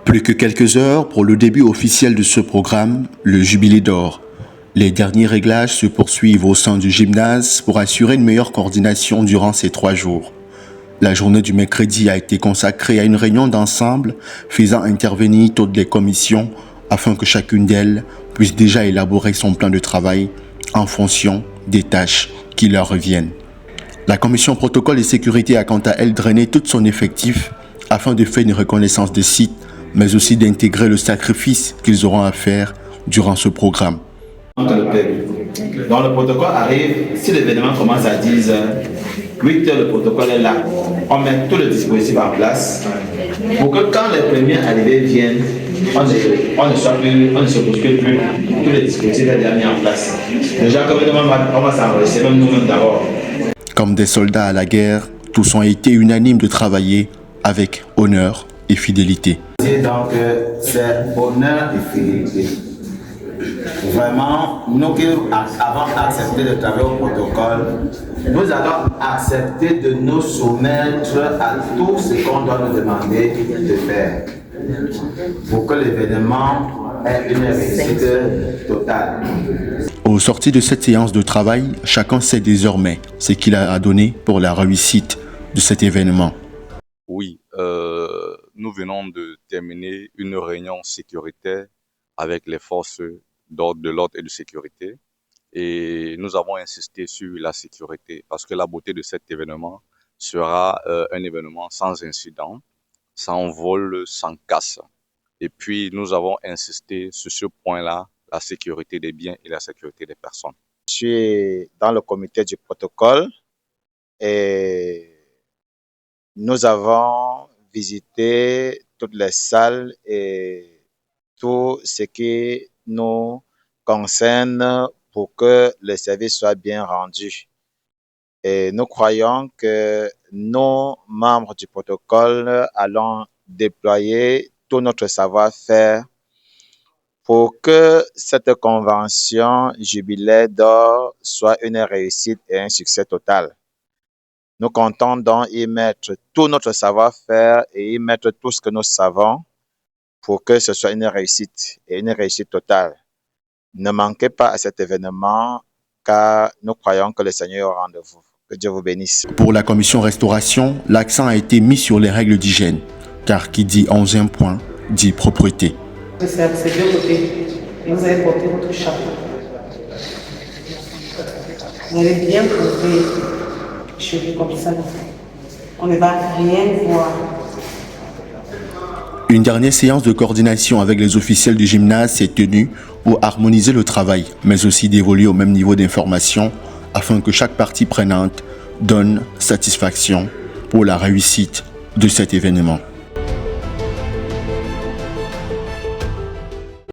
Plus que quelques heures pour le début officiel de ce programme, le Jubilé d'or. Les derniers réglages se poursuivent au sein du gymnase pour assurer une meilleure coordination durant ces 3 jours. La journée du mercredi a été consacrée à une réunion d'ensemble faisant intervenir toutes les commissions afin que chacune d'elles puisse déjà élaborer son plan de travail en fonction des tâches qui leur reviennent. La commission protocole et sécurité a quant à elle drainé tout son effectif afin de faire une reconnaissance des sites, mais aussi d'intégrer le sacrifice qu'ils auront à faire durant ce programme. Donc le protocole arrive, si l'événement commence à 10h, 8h le protocole est là. On met tout le dispositif en place pour que quand les premiers arrivés viennent, on ne se bouscule plus, tout le dispositif est déjà mis en place. Déjà comme on va s'enregistrer, même nous-mêmes d'abord. Comme des soldats à la guerre, tous ont été unanimes de travailler avec honneur et fidélité. Donc c'est honneur et fidélité. Vraiment, nous qui avons accepté de travailler au protocole, nous allons accepter de nous soumettre à tout ce qu'on doit nous demander de faire pour que l'événement ait une réussite totale. Au sorti de cette séance de travail, chacun sait désormais ce qu'il a à donner pour la réussite de cet événement. Oui, nous venons de terminer une réunion sécuritaire avec les forces de l'ordre et de sécurité. Et nous avons insisté sur la sécurité parce que la beauté de cet événement sera un événement sans incident, sans vol, sans casse. Et puis, nous avons insisté sur ce point-là, la sécurité des biens et la sécurité des personnes. Je suis dans le comité du protocole et nous avons visité toutes les salles et tout ce qui nous concerne pour que le service soit bien rendu. Et nous croyons que nos membres du protocole allons déployer tout notre savoir-faire pour que cette convention jubilaire d'or soit une réussite et un succès total. Nous comptons donc y mettre tout notre savoir-faire et y mettre tout ce que nous savons pour que ce soit une réussite et une réussite totale. Ne manquez pas à cet événement car nous croyons que le Seigneur est au rendez-vous. Que Dieu vous bénisse. Pour la commission restauration, l'accent a été mis sur les règles d'hygiène, car qui dit 11e point, dit propreté. C'est deux côtés. Vous avez porté votre chapeau. Vous allez bien poser les cheveux comme ça. On ne va rien voir. Une dernière séance de coordination avec les officiels du gymnase s'est tenue pour harmoniser le travail, mais aussi d'évoluer au même niveau d'information afin que chaque partie prenante donne satisfaction pour la réussite de cet événement.